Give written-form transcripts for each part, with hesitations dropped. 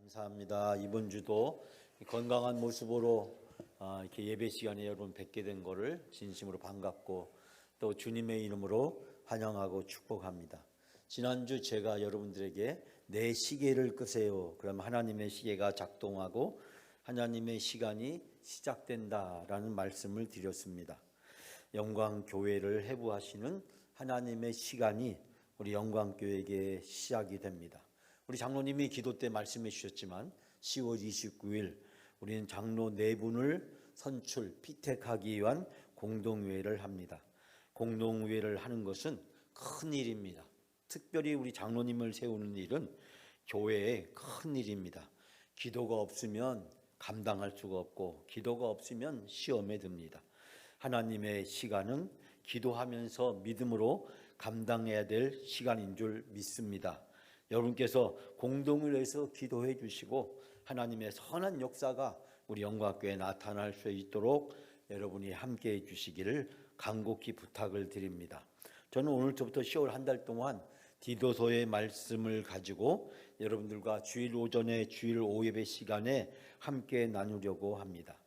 감사합니다. 이번 주도 건강한 모습으로 이렇게 예배 시간에 여러분 뵙게 된 거를 진심으로 반갑고 또 주님의 이름으로 환영하고 축복합니다. 지난주 제가 여러분들에게 내 시계를 끄세요. 그럼 하나님의 시계가 작동하고 하나님의 시간이 시작된다라는 말씀을 드렸습니다. 영광교회를 해부하시는 하나님의 시간이 우리 영광교회에게 시작이 됩니다. 우리 장로님이 기도 때 말씀해 주셨지만 10월 29일 우리는 장로 4분을 선출, 피택하기 위한 공동회의를 합니다. 공동회의를 하는 것은 큰 일입니다. 특별히 우리 장로님을 세우는 일은 교회의 큰 일입니다. 기도가 없으면 감당할 수가 없고 기도가 없으면 시험에 듭니다. 하나님의 시간은 기도하면서 믿음으로 감당해야 될 시간인 줄 믿습니다. 여러분께서 공동회에서 기도해 주시고 하나님의 선한 역사가 우리 영광교회에 나타날 수 있도록 여러분이 함께해 주시기를 간곡히 부탁을 드립니다. 저는 오늘부터 10월 한 달 동안 디도서의 말씀을 가지고 여러분들과 주일 오전에 주일 오예배 시간에 함께 나누려고 합니다.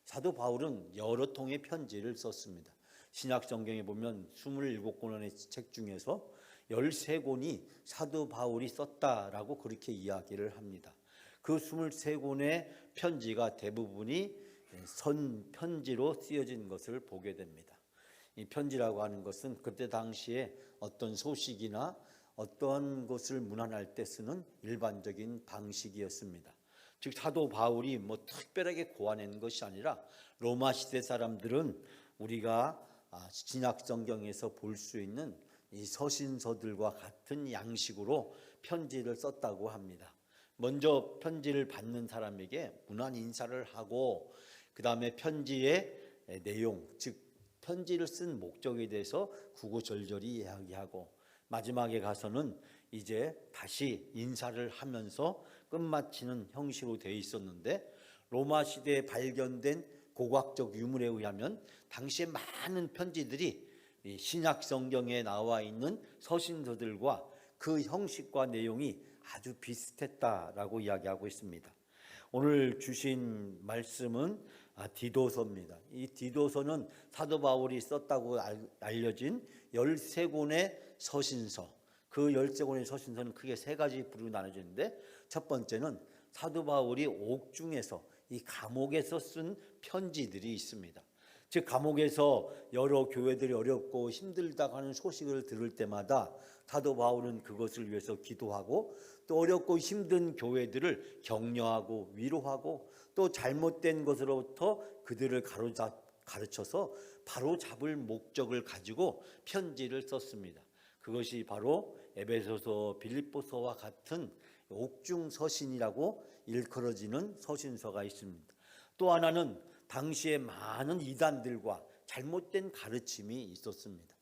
사도 바울은 여러 통의 편지를 썼습니다. 신약 성경에 보면 27권의 책 중에서 13권이 사도 바울이 썼다라고 그렇게 이야기를 합니다. 그 23권의 편지가 대부분이 선 편지로 쓰여진 것을 보게 됩니다. 이 편지라고 하는 것은 그때 당시에 어떤 소식이나 어떤 것을 문안할 때 쓰는 일반적인 방식이었습니다. 즉 사도 바울이 특별하게 고안한 것이 아니라 로마 시대 사람들은 우리가 신약 성경에서 볼 수 있는 이 서신서들과 같은 양식으로 편지를 썼다고 합니다. 먼저 편지를 받는 사람에게 문안 인사를 하고 그 다음에 편지의 내용, 즉 편지를 쓴 목적에 대해서 구구절절히 이야기하고 마지막에 가서는 이제 다시 인사를 하면서 끝마치는 형식으로 되어 있었는데 로마 시대에 발견된 고고학적 유물에 의하면 당시에 많은 편지들이 신약 성경에 나와 있는 서신서들과 그 형식과 내용이 아주 비슷했다라고 이야기하고 있습니다. 오늘 주신 말씀은 디도서입니다. 이 디도서는 사도 바울이 썼다고 알려진 13권의 서신서, 그 13권의 서신서는 크게 3가지 부류로 나눠지는데 첫 번째는 사도 바울이 옥중에서 이 감옥에서 쓴 편지들이 있습니다. 즉 감옥에서 여러 교회들이 어렵고 힘들다고 하는 소식을 들을 때마다 사도 바울은 그것을 위해서 기도하고 또 어렵고 힘든 교회들을 격려하고 위로하고 또 잘못된 것으로부터 그들을 가르쳐서 바로 잡을 목적을 가지고 편지를 썼습니다. 그것이 바로 에베소서, 빌립보서와 같은 옥중 서신이라고 일컬어지는 서신서가 있습니다. 또 하나는 당시에 많은 이단들과 잘못된 가르침이 있었습니다.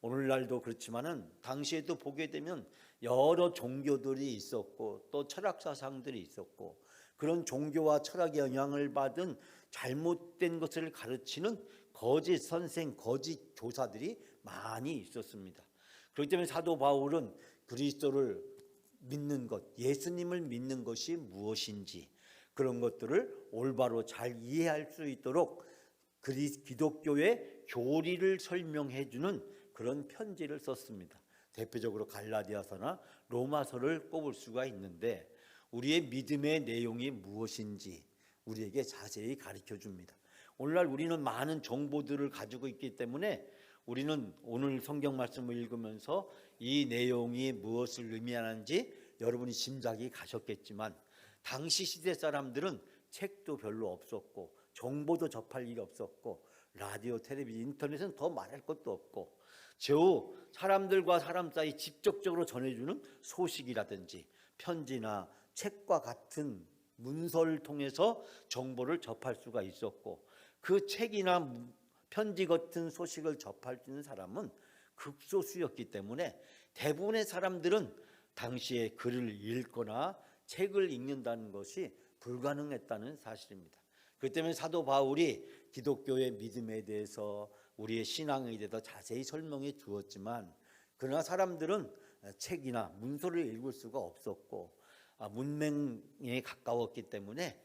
오늘날도 그렇지만은 당시에도 보게 되면 여러 종교들이 있었고 또 철학 사상들이 있었고 그런 종교와 철학의 영향을 받은 잘못된 것을 가르치는 거짓 선생, 거짓 교사들이 많이 있었습니다. 그렇기 때문에 사도 바울은 그리스도를 믿는 것, 예수님을 믿는 것이 무엇인지 그런 것들을 올바로 잘 이해할 수 있도록 기독교의 교리를 설명해 주는 그런 편지를 썼습니다. 대표적으로 갈라디아서나 로마서를 꼽을 수가 있는데 우리의 믿음의 내용이 무엇인지 우리에게 자세히 가르쳐 줍니다. 오늘날 우리는 많은 정보들을 가지고 있기 때문에 우리는 오늘 성경 말씀을 읽으면서 이 내용이 무엇을 의미하는지 여러분이 짐작이 가셨겠지만 당시 시대 사람들은 책도 별로 없었고 정보도 접할 일이 없었고 라디오, 텔레비전, 인터넷은 더 말할 것도 없고 저 사람들과 사람 사이 직접적으로 전해주는 소식이라든지 편지나 책과 같은 문서를 통해서 정보를 접할 수가 있었고 그 책이나 편지 같은 소식을 접할 수 있는 사람은 극소수였기 때문에 대부분의 사람들은 당시에 글을 읽거나 책을 읽는다는 것이 불가능했다는 사실입니다. 그렇기 때문에 사도 바울이 기독교의 믿음에 대해서 우리의 신앙에 대해서 자세히 설명해 주었지만 그러나 사람들은 책이나 문서를 읽을 수가 없었고 문맹에 가까웠기 때문에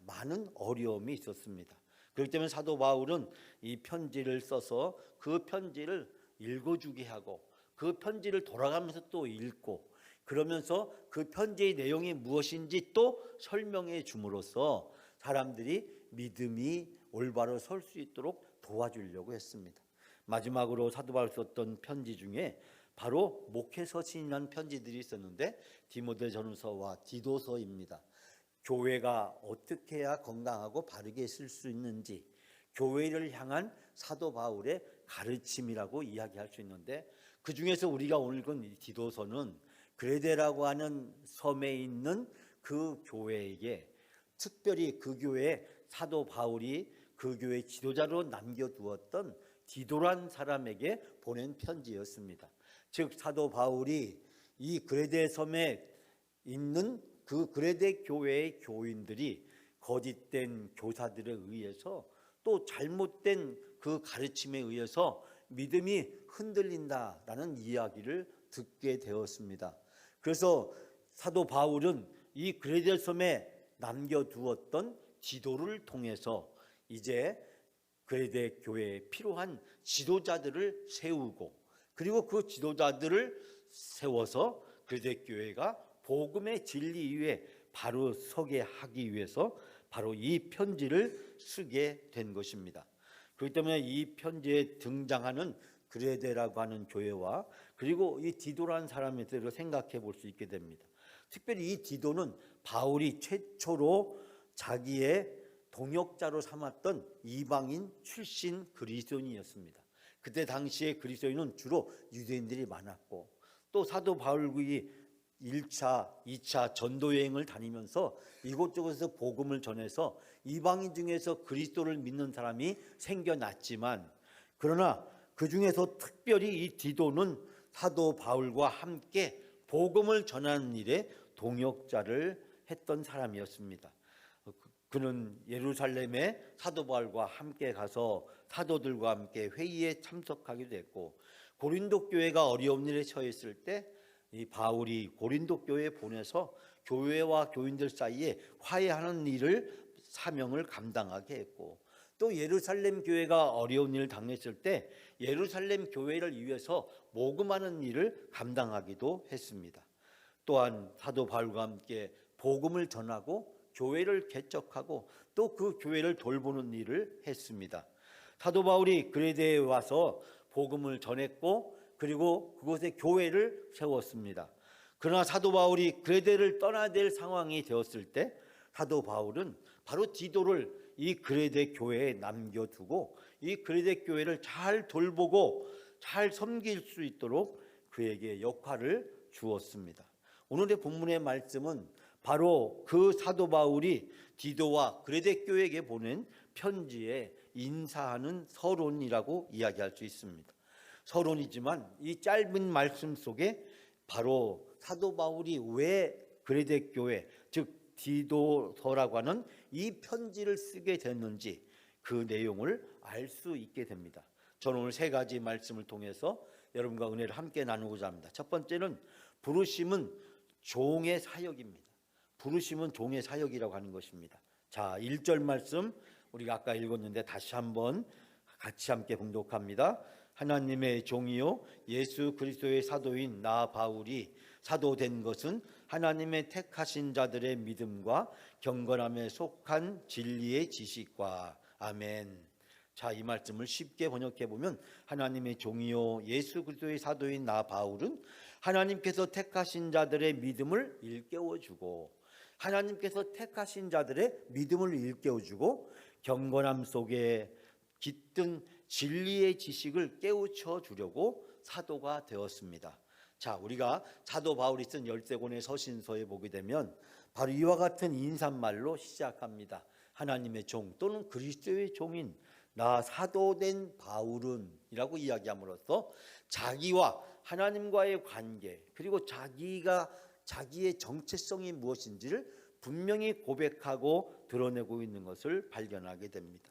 많은 어려움이 있었습니다. 그렇기 때문에 사도 바울은 이 편지를 써서 그 편지를 읽어주게 하고 그 편지를 돌아가면서 또 읽고 그러면서 그 편지의 내용이 무엇인지 또 설명해 줌으로써 사람들이 믿음이 올바로 설 수 있도록 도와주려고 했습니다. 마지막으로 사도 바울이 썼던 편지 중에 바로 목회서신이라는 편지들이 있었는데 디모데전서와 디도서입니다. 교회가 어떻게 해야 건강하고 바르게 쓸 수 있는지 교회를 향한 사도 바울의 가르침이라고 이야기할 수 있는데 그 중에서 우리가 오늘 읽은 이 디도서는 그레데라고 하는 섬에 있는 그 교회에게 특별히 그 교회에 사도 바울이 그 교회 지도자로 남겨두었던 디도란 사람에게 보낸 편지였습니다. 즉 사도 바울이 이 그레데 섬에 있는 그 그레데 교회의 교인들이 거짓된 교사들에 의해서 또 잘못된 그 가르침에 의해서 믿음이 흔들린다라는 이야기를 듣게 되었습니다. 그래서 사도 바울은 이 그레데 섬에 남겨두었던 지도를 통해서 이제 그레데 교회에 필요한 지도자들을 세우고 그리고 그 지도자들을 세워서 그레데 교회가 복음의 진리 위에 바로 서게 하기 위해서 바로 이 편지를 쓰게 된 것입니다. 그렇기 때문에 이 편지에 등장하는 그레데라고 하는 교회와 그리고 이 디도라는 사람에 대해서 생각해 볼 수 있게 됩니다. 특별히 이 디도는 바울이 최초로 자기의 동역자로 삼았던 이방인 출신 그리스도인이었습니다. 그때 당시에 그리스도인은 주로 유대인들이 많았고 또 사도 바울이 1차, 2차 전도 여행을 다니면서 이곳저곳에서 복음을 전해서 이방인 중에서 그리스도를 믿는 사람이 생겨났지만 그러나 그 중에서 특별히 이 디도는 사도 바울과 함께 복음을 전하는 일에 동역자를 했던 사람이었습니다. 그는 예루살렘에 사도 바울과 함께 가서 사도들과 함께 회의에 참석하기도 했고 고린도 교회가 어려운 일에 처했을 때 이 바울이 고린도 교회에 보내서 교회와 교인들 사이에 화해하는 일을 사명을 감당하게 했고 또 예루살렘 교회가 어려운 일을 당했을 때 예루살렘 교회를 위해서 모금하는 일을 감당하기도 했습니다. 또한 사도 바울과 함께 복음을 전하고 교회를 개척하고 또 그 교회를 돌보는 일을 했습니다. 사도 바울이 그레데에 와서 복음을 전했고 그리고 그곳에 교회를 세웠습니다. 그러나 사도 바울이 그레데를 떠나야 될 상황이 되었을 때 사도 바울은 바로 디도를 이 그레데 교회에 남겨두고 이 그레데 교회를 잘 돌보고 잘 섬길 수 있도록 그에게 역할을 주었습니다. 오늘의 본문의 말씀은 바로 그 사도 바울이 디도와 그레데 교회에게 보낸 편지에 인사하는 서론이라고 이야기할 수 있습니다. 서론이지만 이 짧은 말씀 속에 바로 사도 바울이 왜 그레데 교회 즉 디도서라고 하는 이 편지를 쓰게 됐는지 그 내용을 알 수 있게 됩니다. 저는 오늘 세 가지 말씀을 통해서 여러분과 은혜를 함께 나누고자 합니다. 첫 번째는 부르심은 종의 사역입니다. 부르심은 종의 사역이라고 하는 것입니다. 자, 1절 말씀 우리가 아까 읽었는데 다시 한번 같이 함께 봉독합니다. 하나님의 종이요 예수 그리스도의 사도인 나 바울이 사도된 것은 하나님의 택하신 자들의 믿음과 경건함에 속한 진리의 지식과 아멘. 자, 이 말씀을 쉽게 번역해 보면 하나님의 종이요 예수 그리스도의 사도인 나 바울은 하나님께서 택하신 자들의 믿음을 일깨워주고 하나님께서 택하신 자들의 믿음을 일깨워주고 경건함 속에 깃든 진리의 지식을 깨우쳐 주려고 사도가 되었습니다. 자, 우리가 사도 바울이 쓴 13권의 서신서에 보게 되면 바로 이와 같은 인사말로 시작합니다. 하나님의 종 또는 그리스도의 종인 나 사도된 바울은 이라고 이야기함으로써 자기와 하나님과의 관계 그리고 자기의 정체성이 무엇인지를 분명히 고백하고 드러내고 있는 것을 발견하게 됩니다.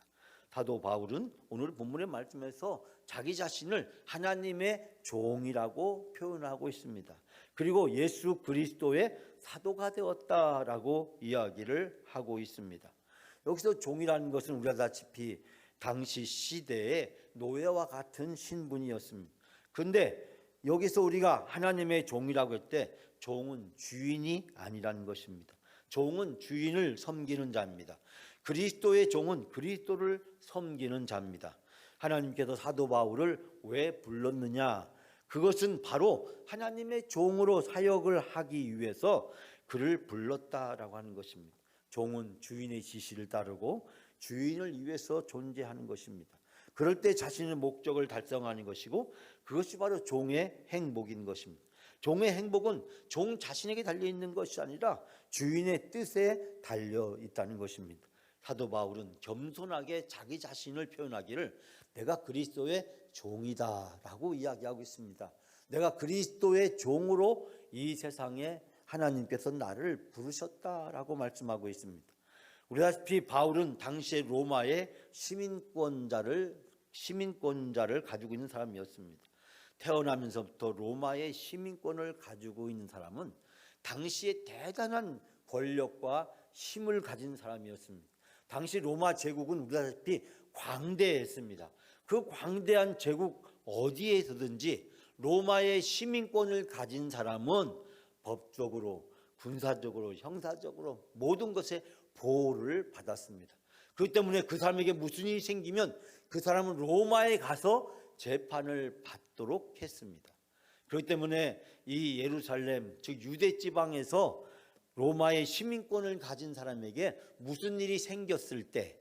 사도 바울은 오늘 본문의 말씀에서 자기 자신을 하나님의 종이라고 표현하고 있습니다. 그리고 예수 그리스도의 사도가 되었다라고 이야기를 하고 있습니다. 여기서 종이라는 것은 우리가 다시피 당시 시대의 노예와 같은 신분이었습니다. 그런데 여기서 우리가 하나님의 종이라고 할 때 종은 주인이 아니라는 것입니다. 종은 주인을 섬기는 자입니다. 그리스도의 종은 그리스도를 섬기는 자입니다. 하나님께서 사도 바울을 왜 불렀느냐? 그것은 바로 하나님의 종으로 사역을 하기 위해서 그를 불렀다라고 하는 것입니다. 종은 주인의 지시를 따르고 주인을 위해서 존재하는 것입니다. 그럴 때 자신의 목적을 달성하는 것이고 그것이 바로 종의 행복인 것입니다. 종의 행복은 종 자신에게 달려있는 것이 아니라 주인의 뜻에 달려있다는 것입니다. 사도 바울은 겸손하게 자기 자신을 표현하기를 내가 그리스도의 종이다 라고 이야기하고 있습니다. 내가 그리스도의 종으로 이 세상에 하나님께서 나를 부르셨다라고 말씀하고 있습니다. 우리 아시피 바울은 당시에 로마의 시민권자를 가지고 있는 사람이었습니다. 태어나면서부터 로마의 시민권을 가지고 있는 사람은 당시에 대단한 권력과 힘을 가진 사람이었습니다. 당시 로마 제국은 우리 아시피 광대했습니다. 그 광대한 제국 어디에서든지 로마의 시민권을 가진 사람은 법적으로, 군사적으로, 형사적으로 모든 것에 보호를 받았습니다. 그렇기 때문에 그 사람에게 무슨 일이 생기면 그 사람은 로마에 가서 재판을 받도록 했습니다. 그렇기 때문에 이 예루살렘, 즉 유대 지방에서 로마의 시민권을 가진 사람에게 무슨 일이 생겼을 때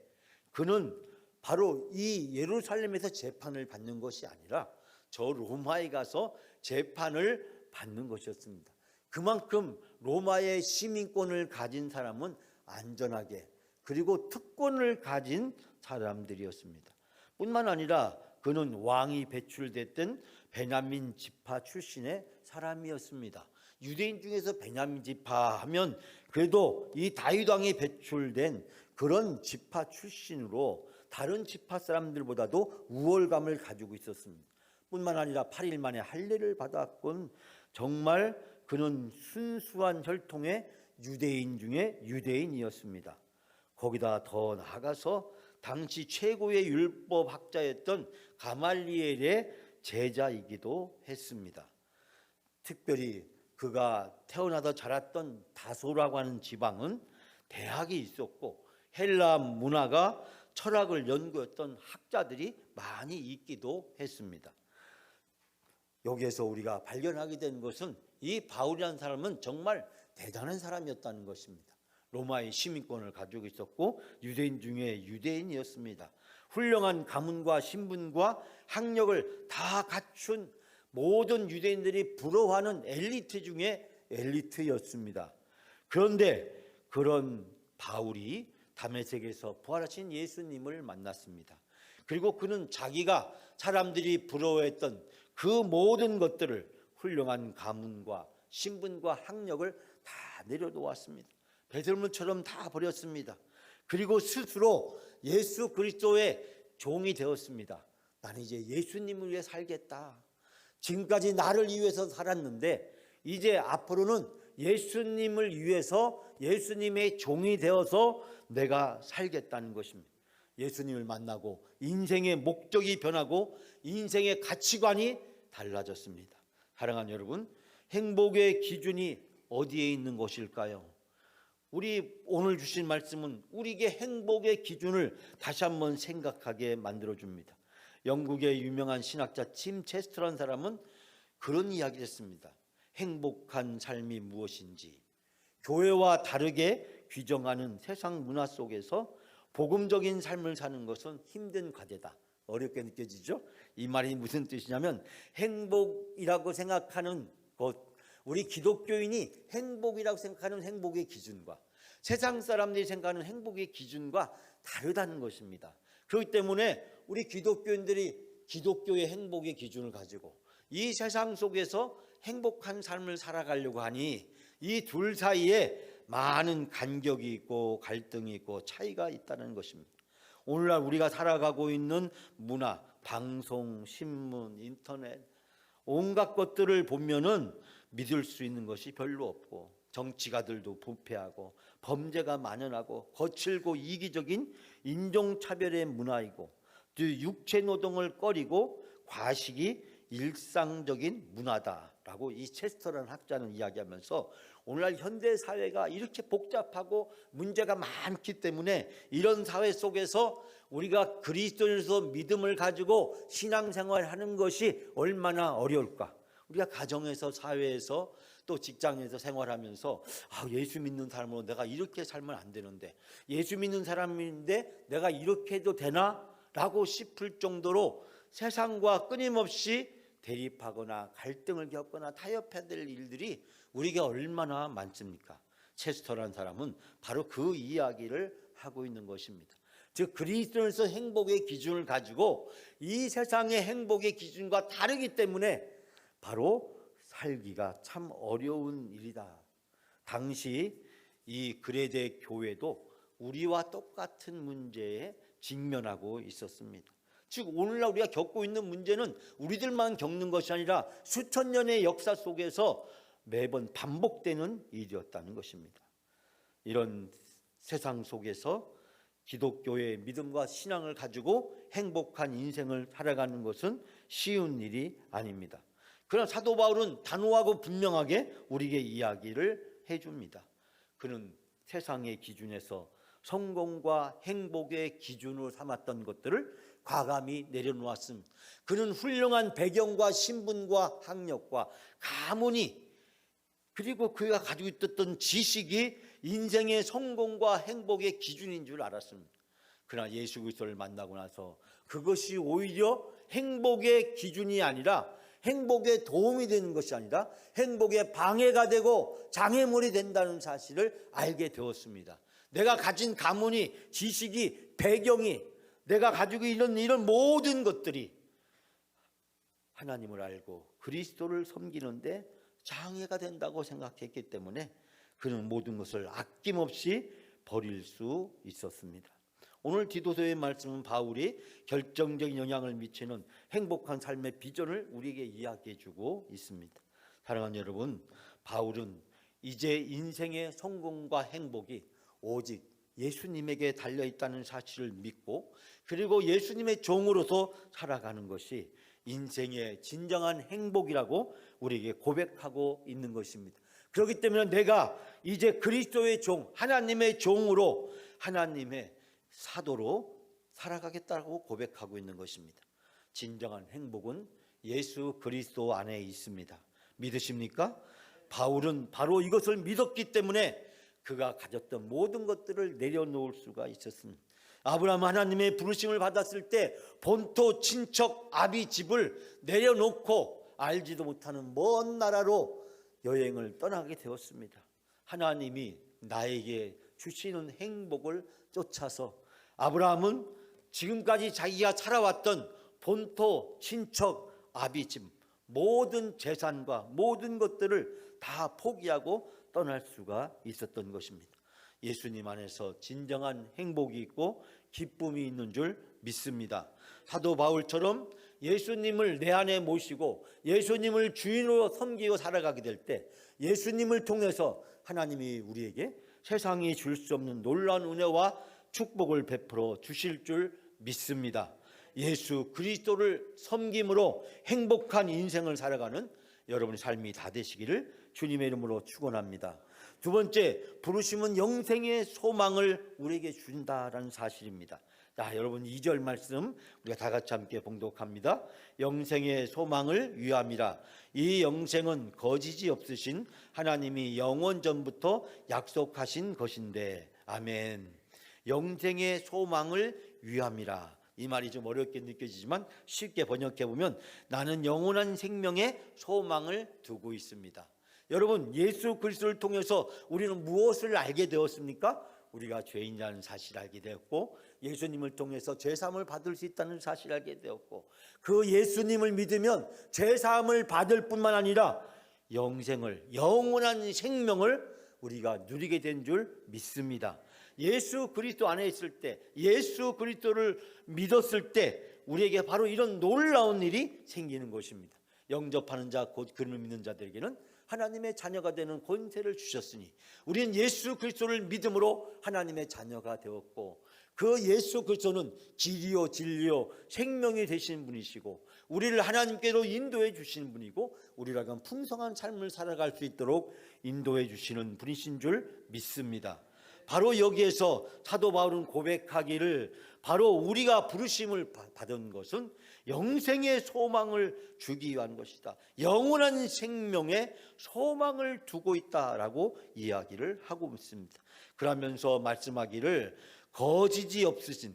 그는 바로 이 예루살렘에서 재판을 받는 것이 아니라 저 로마에 가서 재판을 받는 것이었습니다. 그만큼 로마의 시민권을 가진 사람은 안전하게 그리고 특권을 가진 사람들이었습니다. 뿐만 아니라 그는 왕이 배출됐던 베냐민 지파 출신의 사람이었습니다. 유대인 중에서 베냐민 지파 하면 그래도 이 다윗 왕이 배출된 그런 지파 출신으로 다른 지파 사람들보다도 우월감을 가지고 있었습니다. 뿐만 아니라 8일 만에 할례를 받았건 정말 그는 순수한 혈통의 유대인 중에 유대인이었습니다. 거기다 더 나아가서 당시 최고의 율법학자였던 가말리엘의 제자이기도 했습니다. 특별히 그가 태어나서 자랐던 다소라고 하는 지방은 대학이 있었고 헬라 문화가 철학을 연구했던 학자들이 많이 있기도 했습니다. 여기에서 우리가 발견하게 된 것은 이 바울이라는 사람은 정말 대단한 사람이었다는 것입니다. 로마의 시민권을 가지고 있었고 유대인 중에 유대인이었습니다. 훌륭한 가문과 신분과 학력을 다 갖춘 모든 유대인들이 부러워하는 엘리트 중에 엘리트였습니다. 그런데 그런 바울이 다메섹에서 부활하신 예수님을 만났습니다. 그리고 그는 자기가 사람들이 부러워했던 그 모든 것들을 훌륭한 가문과 신분과 학력을 다 내려놓았습니다. 베드로처럼 다 버렸습니다. 그리고 스스로 예수 그리스도의 종이 되었습니다. 나는 이제 예수님을 위해 살겠다. 지금까지 나를 위해서 살았는데 이제 앞으로는 예수님을 위해서 예수님의 종이 되어서 내가 살겠다는 것입니다. 예수님을 만나고 인생의 목적이 변하고 인생의 가치관이 달라졌습니다. 사랑하는 여러분, 행복의 기준이 어디에 있는 것일까요? 우리 오늘 주신 말씀은 우리에게 행복의 기준을 다시 한번 생각하게 만들어줍니다. 영국의 유명한 신학자 tim 체스터라는 사람은 그런 이야기를 했습니다. 행복한 삶이 무엇인지 교회와 다르게 규정하는 세상 문화 속에서 복음적인 삶을 사는 것은 힘든 과제다. 어렵게 느껴지죠? 이 말이 무슨 뜻이냐면 행복이라고 생각하는 것, 우리 기독교인이 행복이라고 생각하는 행복의 기준과 세상 사람들이 생각하는 행복의 기준과 다르다는 것입니다. 그렇기 때문에 우리 기독교인들이 기독교의 행복의 기준을 가지고 이 세상 속에서 행복한 삶을 살아가려고 하니 이 둘 사이에 많은 간격이 있고 갈등이 있고 차이가 있다는 것입니다. 오늘날 우리가 살아가고 있는 문화, 방송, 신문, 인터넷 온갖 것들을 보면은 믿을 수 있는 것이 별로 없고 정치가들도 부패하고 범죄가 만연하고 거칠고 이기적인 인종차별의 문화이고 또 육체노동을 꺼리고 과식이 일상적인 문화다라고 이 체스터라는 학자는 이야기하면서 오늘날 현대 사회가 이렇게 복잡하고 문제가 많기 때문에 이런 사회 속에서 우리가 그리스도인으로서 믿음을 가지고 신앙생활하는 것이 얼마나 어려울까. 우리가 가정에서 사회에서 또 직장에서 생활하면서 예수 믿는 사람으로 내가 이렇게 살면 안 되는데, 예수 믿는 사람인데 내가 이렇게 해도 되나? 라고 싶을 정도로 세상과 끊임없이 대립하거나 갈등을 겪거나 타협해야 될 일들이 우리가 얼마나 많습니까? 체스터라는 사람은 바로 그 이야기를 하고 있는 것입니다. 즉 그리스도인으로서 행복의 기준을 가지고 이 세상의 행복의 기준과 다르기 때문에 바로 살기가 참 어려운 일이다. 당시 이 그레데 교회도 우리와 똑같은 문제에 직면하고 있었습니다. 즉 오늘날 우리가 겪고 있는 문제는 우리들만 겪는 것이 아니라 수천 년의 역사 속에서 매번 반복되는 일이었다는 것입니다. 이런 세상 속에서 기독교의 믿음과 신앙을 가지고 행복한 인생을 살아가는 것은 쉬운 일이 아닙니다. 그러나 사도 바울은 단호하고 분명하게 우리에게 이야기를 해줍니다. 그는 세상의 기준에서 성공과 행복의 기준으로 삼았던 것들을 과감히 내려놓았습니다. 그는 훌륭한 배경과 신분과 학력과 가문이 그리고 그가 가지고 있었던 지식이 인생의 성공과 행복의 기준인 줄 알았습니다. 그러나 예수 그리스도를 만나고 나서 그것이 오히려 행복의 기준이 아니라, 행복에 도움이 되는 것이 아니라 행복에 방해가 되고 장애물이 된다는 사실을 알게 되었습니다. 내가 가진 가문이, 지식이, 배경이, 내가 가지고 있는 이런 모든 것들이 하나님을 알고 그리스도를 섬기는데 장애가 된다고 생각했기 때문에 그는 모든 것을 아낌없이 버릴 수 있었습니다. 오늘 디도서의 말씀은 바울이 결정적인 영향을 미치는 행복한 삶의 비전을 우리에게 이야기해 주고 있습니다. 사랑하는 여러분, 바울은 이제 인생의 성공과 행복이 오직 예수님에게 달려있다는 사실을 믿고, 그리고 예수님의 종으로서 살아가는 것이 인생의 진정한 행복이라고 우리에게 고백하고 있는 것입니다. 그렇기 때문에 내가 이제 그리스도의 종, 하나님의 종으로, 하나님의 사도로 살아가겠다고 고백하고 있는 것입니다. 진정한 행복은 예수 그리스도 안에 있습니다. 믿으십니까? 바울은 바로 이것을 믿었기 때문에 그가 가졌던 모든 것들을 내려놓을 수가 있었습니다. 아브라함 하나님의 부르심을 받았을 때 본토 친척 아비 집을 내려놓고 알지도 못하는 먼 나라로 여행을 떠나게 되었습니다. 하나님이 나에게 주시는 행복을 쫓아서 아브라함은 지금까지 자기가 살아왔던 본토 친척 아비 집 모든 재산과 모든 것들을 다 포기하고 떠날 수가 있었던 것입니다. 예수님 안에서 진정한 행복이 있고 기쁨이 있는 줄 믿습니다. 사도 바울처럼 예수님을 내 안에 모시고 예수님을 주인으로 섬기고 살아가게 될 때 예수님을 통해서 하나님이 우리에게 세상이 줄 수 없는 놀라운 은혜와 축복을 베풀어 주실 줄 믿습니다. 예수 그리스도를 섬김으로 행복한 인생을 살아가는 여러분의 삶이 다 되시기를 주님의 이름으로 축원합니다. 두 번째, 부르심은 영생의 소망을 우리에게 준다라는 사실입니다. 자, 여러분 2절 말씀 우리가 다 같이 함께 봉독합니다. 영생의 소망을 위함이라. 이 영생은 거짓이 없으신 하나님이 영원 전부터 약속하신 것인데. 아멘. 영생의 소망을 위함이라. 이 말이 좀 어렵게 느껴지지만 쉽게 번역해 보면 나는 영원한 생명의 소망을 두고 있습니다. 여러분, 예수 그리스도를 통해서 우리는 무엇을 알게 되었습니까? 우리가 죄인이라는 사실을 알게 되었고, 예수님을 통해서 죄사함을 받을 수 있다는 사실을 알게 되었고, 그 예수님을 믿으면 죄사함을 받을 뿐만 아니라 영생을, 영원한 생명을 우리가 누리게 된 줄 믿습니다. 예수 그리스도 안에 있을 때, 예수 그리스도를 믿었을 때 우리에게 바로 이런 놀라운 일이 생기는 것입니다. 영접하는 자 곧 그를 믿는 자들에게는 하나님의 자녀가 되는 권세를 주셨으니 우리는 예수 그리스도를 믿음으로 하나님의 자녀가 되었고, 그 예수 그리스도는 길이요 진리요 생명이 되신 분이시고 우리를 하나님께로 인도해 주시는 분이고 우리를 하여금 풍성한 삶을 살아갈 수 있도록 인도해 주시는 분이신 줄 믿습니다. 바로 여기에서 사도 바울은 고백하기를, 바로 우리가 부르심을 받은 것은 영생의 소망을 주기 위한 것이다, 영원한 생명의 소망을 두고 있다라고 이야기를 하고 있습니다. 그러면서 말씀하기를 거짓이 없으신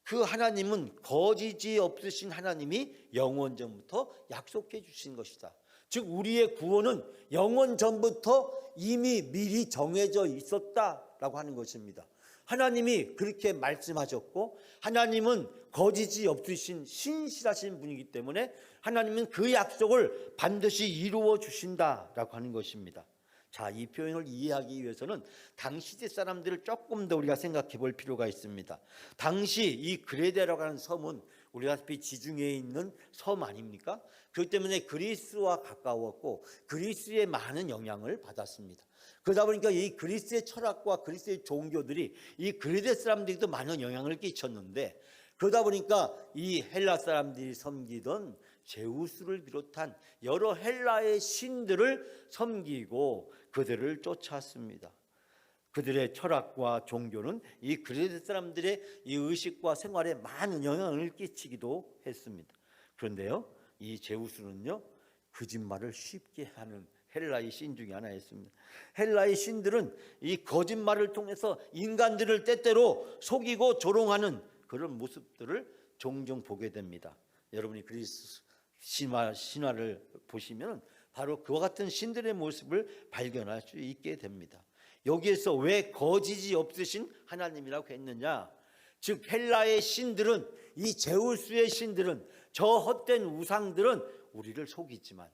그 하나님은, 거짓이 없으신 하나님이 영원 전부터 약속해 주신 것이다. 즉 우리의 구원은 영원 전부터 이미 미리 정해져 있었다라고 하는 것입니다. 하나님이 그렇게 말씀하셨고 하나님은 거짓이 없으신 신실하신 분이기 때문에 하나님은 그 약속을 반드시 이루어 주신다라고 하는 것입니다. 자, 이 표현을 이해하기 위해서는 당시대 사람들을 조금 더 우리가 생각해 볼 필요가 있습니다. 당시 이 그레데라고 하는 섬은 우리가 아시다시피 지중해에 있는 섬 아닙니까? 그렇기 때문에 그리스와 가까웠고 그리스의 많은 영향을 받았습니다. 그러다 보니까 이 그리스의 철학과 그리스의 종교들이 이 그레데 사람들에게도 많은 영향을 끼쳤는데, 그러다 보니까 이 헬라 사람들이 섬기던 제우스를 비롯한 여러 헬라의 신들을 섬기고 그들을 쫓았습니다. 그들의 철학과 종교는 이 그레데 사람들의 이 의식과 생활에 많은 영향을 끼치기도 했습니다. 그런데요, 이 제우스는요, 거짓말을 쉽게 하는 헬라의 신 중에 하나였습니다. 헬라의 신들은 이 거짓말을 통해서 인간들을 때때로 속이고 조롱하는 그런 모습들을 종종 보게 됩니다. 여러분이 그리스 신화를 보시면 바로 그와 같은 신들의 모습을 발견할 수 있게 됩니다. 여기에서 왜 거짓이 없으신 하나님이라고 했느냐? 즉 헬라의 신들은, 이 제우스의 신들은, 저 헛된 우상들은 우리를 속이지만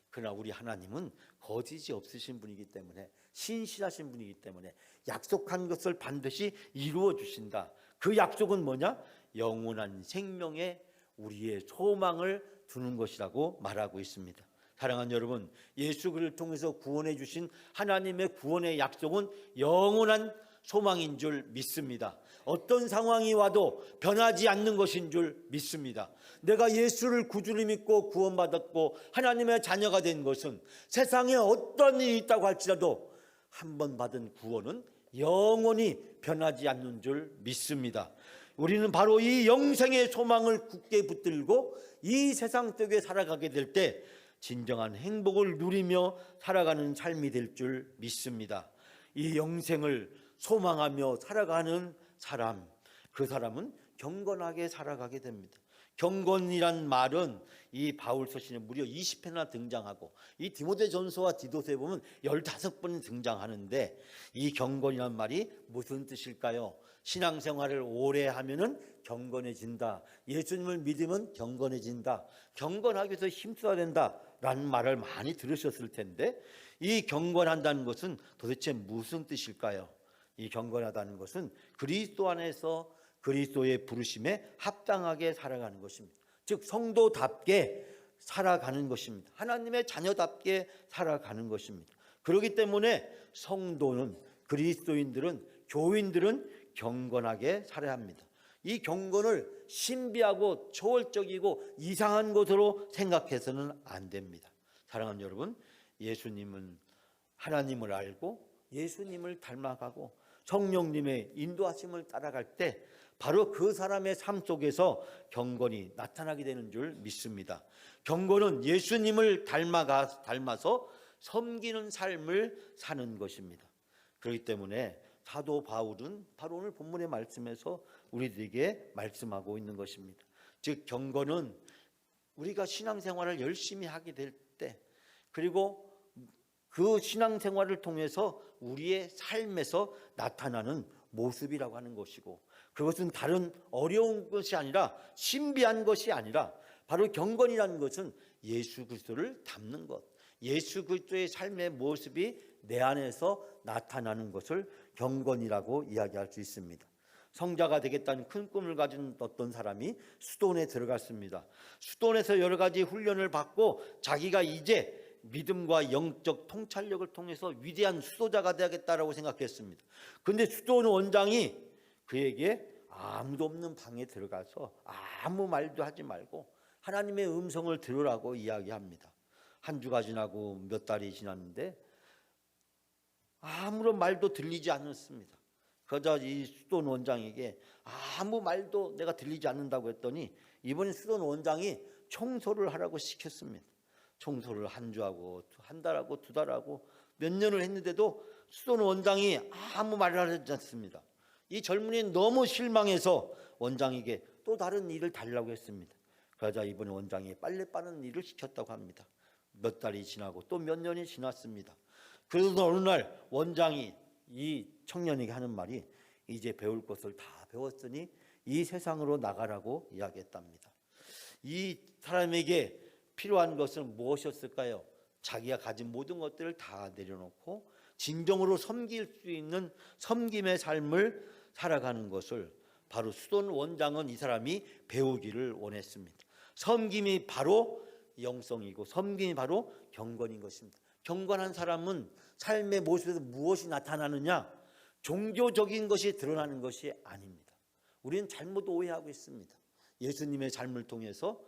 그러나 우리 하나님은 거짓이 없으신 분이기 때문에, 신실하신 분이기 때문에 약속한 것을 반드시 이루어 주신다. 그 약속은 뭐냐? 영원한 생명에 우리의 소망을 두는 것이라고 말하고 있습니다. 사랑하는 여러분, 예수 그리스도를 통해서 구원해 주신 하나님의 구원의 약속은 영원한 소망인 줄 믿습니다. 어떤 상황이 와도 변하지 않는 것인 줄 믿습니다. 내가 예수를 구주로 믿고 구원받았고 하나님의 자녀가 된 것은 세상에 어떤 일이 있다고 할지라도 한 번 받은 구원은 영원히 변하지 않는 줄 믿습니다. 우리는 바로 이 영생의 소망을 굳게 붙들고 이 세상 속에 살아가게 될 때 진정한 행복을 누리며 살아가는 삶이 될 줄 믿습니다. 이 영생을 소망하며 살아가는 사람, 그 사람은 경건하게 살아가게 됩니다. 경건이란 말은 이 바울 서신에 무려 20회나 등장하고 이 디모데전서와 디도서에 보면 15번 등장하는데, 이 경건이란 말이 무슨 뜻일까요? 신앙생활을 오래 하면은 경건해진다, 예수님을 믿으면 경건해진다, 경건하기 위해서 힘써야 된다라는 말을 많이 들으셨을 텐데, 이 경건한다는 것은 도대체 무슨 뜻일까요? 이 경건하다는 것은 그리스도 안에서 그리스도의 부르심에 합당하게 살아가는 것입니다. 즉 성도답게 살아가는 것입니다. 하나님의 자녀답게 살아가는 것입니다. 그렇기 때문에 성도는, 그리스도인들은, 교인들은 경건하게 살아야 합니다. 이 경건을 신비하고 초월적이고 이상한 것으로 생각해서는 안 됩니다. 사랑하는 여러분, 예수님은 하나님을 알고 예수님을 닮아가고 성령님의 인도하심을 따라갈 때 바로 그 사람의 삶 속에서 경건이 나타나게 되는 줄 믿습니다. 경건은 예수님을 닮아서 섬기는 삶을 사는 것입니다. 그렇기 때문에 사도 바울은 바로 오늘 본문의 말씀에서 우리들에게 말씀하고 있는 것입니다. 즉 경건은 우리가 신앙생활을 열심히 하게 될 때, 그리고 그 신앙생활을 통해서 우리의 삶에서 나타나는 모습이라고 하는 것이고, 그것은 다른 어려운 것이 아니라, 신비한 것이 아니라 바로 경건이라는 것은 예수 그리스도를 닮는 것, 예수 그리스도의 삶의 모습이 내 안에서 나타나는 것을 경건이라고 이야기할 수 있습니다. 성자가 되겠다는 큰 꿈을 가진 어떤 사람이 수도원에 들어갔습니다. 수도원에서 여러 가지 훈련을 받고 자기가 이제 믿음과 영적 통찰력을 통해서 위대한 수도자가 되야겠다라고 생각했습니다. 그런데 수도원 원장이 그에게 아무도 없는 방에 들어가서 아무 말도 하지 말고 하나님의 음성을 들으라고 이야기합니다. 한 주가 지나고 몇 달이 지났는데 아무런 말도 들리지 않았습니다. 그러자 이 수도원 원장에게 아무 말도 내가 들리지 않는다고 했더니 이번에 수도원 원장이 청소를 하라고 시켰습니다. 청소를 한 주하고 한 달하고 두 달하고 몇 년을 했는데도 수도원 원장이 아무 말을 하지 않습니다. 이 젊은이는 너무 실망해서 원장에게 또 다른 일을 달라고 했습니다. 그러자 이번에 원장이 빨래 빠는 일을 시켰다고 합니다. 몇 달이 지나고 또 몇 년이 지났습니다. 그래서 어느 날 원장이 이 청년에게 하는 말이 이제 배울 것을 다 배웠으니 이 세상으로 나가라고 이야기했답니다. 이 사람에게 필요한 것은 무엇이었을까요? 자기가 가진 모든 것들을 다 내려놓고 진정으로 섬길 수 있는 섬김의 삶을 살아가는 것을 바로 수도원 원장은 이 사람이 배우기를 원했습니다. 섬김이 바로 영성이고 섬김이 바로 경건인 것입니다. 경건한 사람은 삶의 모습에서 무엇이 나타나느냐? 종교적인 것이 드러나는 것이 아닙니다. 우리는 잘못 오해하고 있습니다. 예수님의 삶을 통해서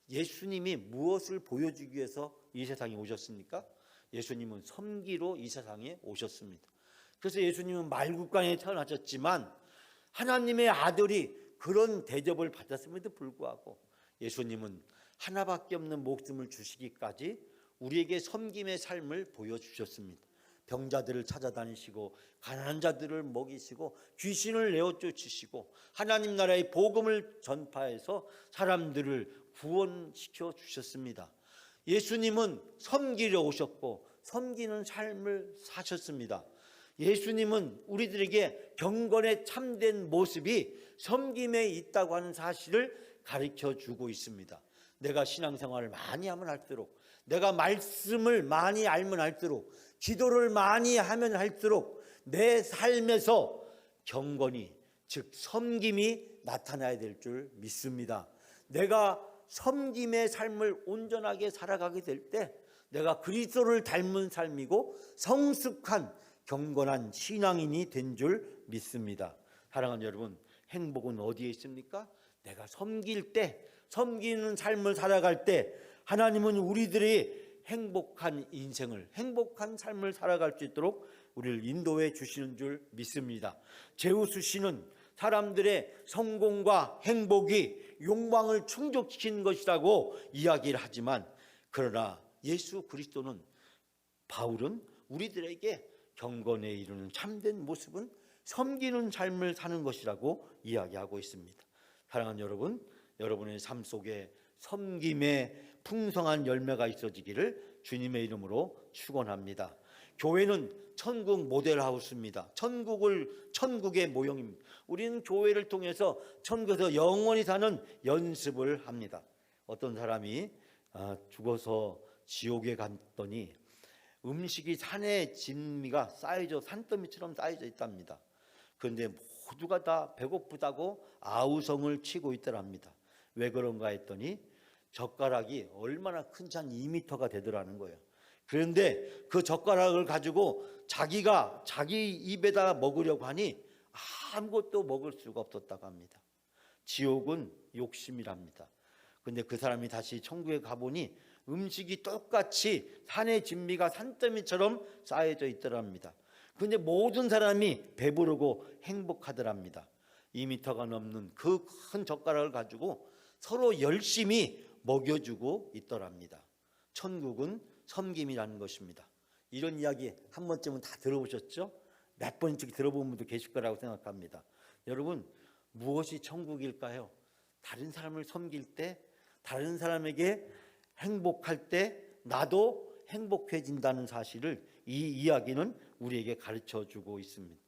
예수님이 무엇을 보여주기 위해서 이 세상에 오셨습니까? 예수님은 섬기로 이 세상에 오셨습니다. 그래서 예수님은 말국간에 태어나셨지만 하나님의 아들이 그런 대접을 받았음에도 불구하고 예수님은 하나밖에 없는 목숨을 주시기까지 우리에게 섬김의 삶을 보여주셨습니다. 병자들을 찾아다니시고 가난한 자들을 먹이시고 귀신을 내어쫓으시고 하나님 나라의 복음을 전파해서 사람들을 구원시켜 주셨습니다. 예수님은 섬기려 오셨고 섬기는 삶을 사셨습니다. 예수님은 우리들에게 경건의 참된 모습이 섬김에 있다고 하는 사실을 가르쳐 주고 있습니다. 내가 신앙생활을 많이 하면 할수록, 내가 말씀을 많이 알면 할수록, 기도를 많이 하면 할수록 내 삶에서 경건이, 즉 섬김이 나타나야 될 줄 믿습니다. 내가 섬김의 삶을 온전하게 살아가게 될 때 내가 그리스도를 닮은 삶이고 성숙한 경건한 신앙인이 된 줄 믿습니다. 사랑하는 여러분, 행복은 어디에 있습니까? 내가 섬길 때, 섬기는 삶을 살아갈 때 하나님은 우리들의 행복한 인생을, 행복한 삶을 살아갈 수 있도록 우리를 인도해 주시는 줄 믿습니다. 제우스 씨는 사람들의 성공과 행복이 욕망을 충족시키는 것이라고 이야기를 하지만, 그러나 예수 그리스도는, 바울은 우리들에게 경건에 이르는 참된 모습은 섬기는 삶을 사는 것이라고 이야기하고 있습니다. 사랑하는 여러분, 여러분의 삶 속에 섬김의 풍성한 열매가 있어지기를 주님의 이름으로 축원합니다. 교회는 천국 모델하우스입니다. 천국의 모형입니다. 우리는 교회를 통해서 천국에서 영원히 사는 연습을 합니다. 어떤 사람이 죽어서 지옥에 갔더니 음식이 산의 진미가 쌓여져 산더미처럼 쌓여져 있답니다. 그런데 모두가 다 배고프다고 아우성을 치고 있더랍니다. 왜 그런가 했더니 젓가락이 얼마나 큰지 한 2m가 되더라는 거예요. 그런데 그 젓가락을 가지고 자기가 자기 입에다 먹으려고 하니 아무것도 먹을 수가 없었다고 합니다. 지옥은 욕심이랍니다. 그런데 그 사람이 다시 천국에 가보니 음식이 똑같이 산의 진미가 산더미처럼 쌓여져 있더랍니다. 그런데 모든 사람이 배부르고 행복하더랍니다. 2m가 넘는 그 큰 젓가락을 가지고 서로 열심히 먹여주고 있더랍니다. 천국은 섬김이라는 것입니다. 이런 이야기 한 번쯤은 다 들어보셨죠? 몇 번씩 들어본 분도 계실 거라고 생각합니다. 여러분, 무엇이 천국일까요? 다른 사람을 섬길 때, 다른 사람에게 행복할 때 나도 행복해진다는 사실을 이 이야기는 우리에게 가르쳐주고 있습니다.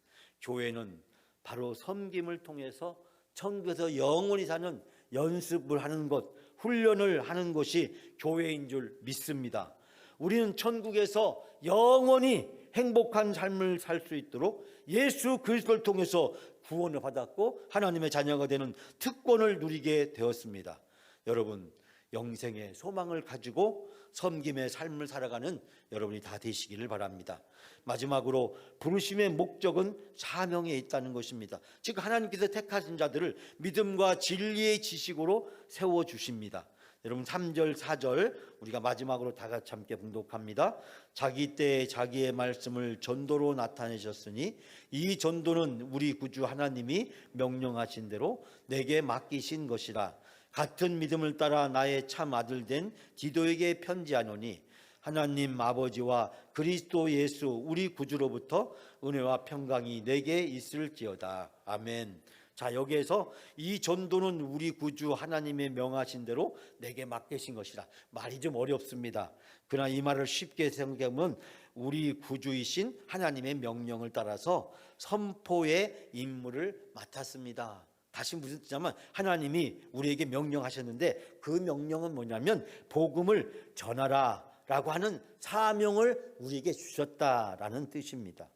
교회는 바로 섬김을 통해서 천국에서 영원히 사는 연습을 하는 것, 훈련을 하는 것이 교회인 줄 믿습니다. 우리는 천국에서 영원히 행복한 삶을 살 수 있도록 예수 그리스도를 통해서 구원을 받았고 하나님의 자녀가 되는 특권을 누리게 되었습니다. 여러분, 영생의 소망을 가지고 섬김의 삶을 살아가는 여러분이 다 되시기를 바랍니다. 마지막으로 부르심의 목적은 사명에 있다는 것입니다. 즉 하나님께서 택하신 자들을 믿음과 진리의 지식으로 세워주십니다. 여러분 3절 4절 우리가 마지막으로 다 같이 함께 봉독합니다. 자기 때에 자기의 말씀을 전도로 나타내셨으니 이 전도는 우리 구주 하나님이 명령하신 대로 내게 맡기신 것이라. 같은 믿음을 따라 나의 참 아들 된 디도에게 편지하노니 하나님 아버지와 그리스도 예수 우리 구주로부터 은혜와 평강이 내게 있을지어다. 아멘. 자, 여기에서 이 전도는 우리 구주 하나님의 명하신 대로 내게 맡기신 것이라. 말이 좀 어렵습니다. 그러나 이 말을 쉽게 생각하면 우리 구주이신 하나님의 명령을 따라서 선포의 임무를 맡았습니다. 다시 무슨 뜻이냐면 하나님이 우리에게 명령하셨는데 그 명령은 뭐냐면 복음을 전하라 라고 하는 사명을 우리에게 주셨다라는 뜻입니다.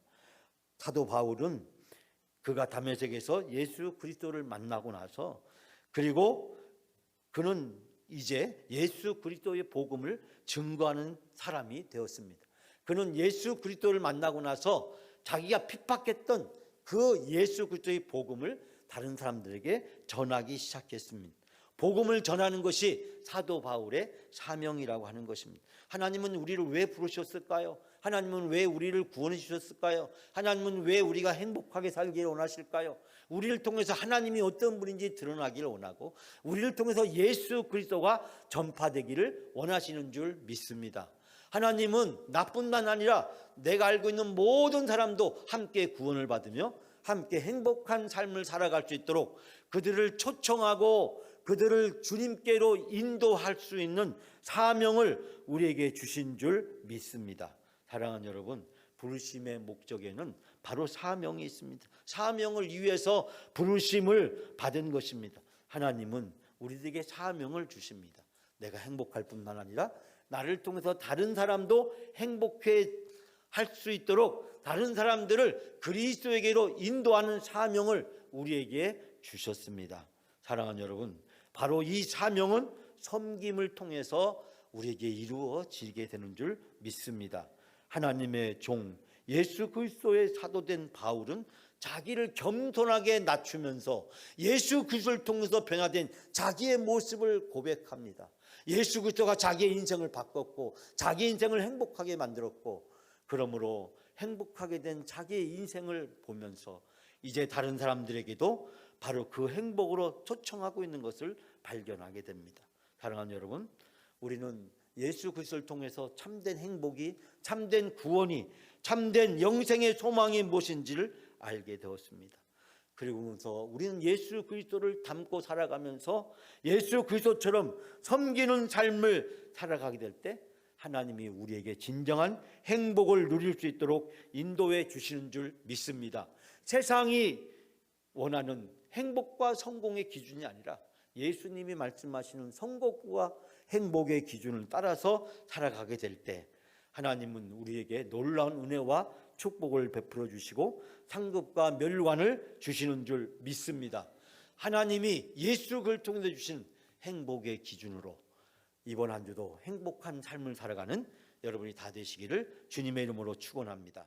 사도 바울은 그가 다메섹에서 예수 그리스도를 만나고 나서 그리고 그는 이제 예수 그리스도의 복음을 증거하는 사람이 되었습니다. 그는 예수 그리스도를 만나고 나서 자기가 핍박했던 그 예수 그리스도의 복음을 다른 사람들에게 전하기 시작했습니다. 복음을 전하는 것이 사도 바울의 사명이라고 하는 것입니다. 하나님은 우리를 왜 부르셨을까요? 하나님은 왜 우리를 구원해 주셨을까요? 하나님은 왜 우리가 행복하게 살기를 원하실까요? 우리를 통해서 하나님이 어떤 분인지 드러나기를 원하고 우리를 통해서 예수 그리스도가 전파되기를 원하시는 줄 믿습니다. 하나님은 나뿐만 아니라 내가 알고 있는 모든 사람도 함께 구원을 받으며 함께 행복한 삶을 살아갈 수 있도록 그들을 초청하고 그들을 주님께로 인도할 수 있는 사명을 우리에게 주신 줄 믿습니다. 사랑하는 여러분, 부르심의 목적에는 바로 사명이 있습니다. 사명을 위해서 부르심을 받은 것입니다. 하나님은 우리들에게 사명을 주십니다. 내가 행복할 뿐만 아니라 나를 통해서 다른 사람도 행복해 할 수 있도록 다른 사람들을 그리스도에게로 인도하는 사명을 우리에게 주셨습니다. 사랑하는 여러분, 바로 이 사명은 섬김을 통해서 우리에게 이루어지게 되는 줄 믿습니다. 하나님의 종 예수 그리스도의 사도된 바울은 자기를 겸손하게 낮추면서 예수 그리스도를 통해서 변화된 자기의 모습을 고백합니다. 예수 그리스도가 자기의 인생을 바꿨고 자기 인생을 행복하게 만들었고 그러므로 행복하게 된 자기의 인생을 보면서 이제 다른 사람들에게도 바로 그 행복으로 초청하고 있는 것을 발견하게 됩니다. 사랑하는 여러분, 우리는 예수 그리스도를 통해서 참된 행복이, 참된 구원이, 참된 영생의 소망이 무엇인지를 알게 되었습니다. 그러면서 우리는 예수 그리스도를 닮고 살아가면서 예수 그리스도처럼 섬기는 삶을 살아가게 될 때 하나님이 우리에게 진정한 행복을 누릴 수 있도록 인도해 주시는 줄 믿습니다. 세상이 원하는 행복과 성공의 기준이 아니라 예수님이 말씀하시는 성공과 행복의 기준을 따라서 살아가게 될 때 하나님은 우리에게 놀라운 은혜와 축복을 베풀어 주시고 상급과 멸관을 주시는 줄 믿습니다. 하나님이 예수 그리스도를 통해서 주신 행복의 기준으로 이번 한 주도 행복한 삶을 살아가는 여러분이 다 되시기를 주님의 이름으로 축원합니다.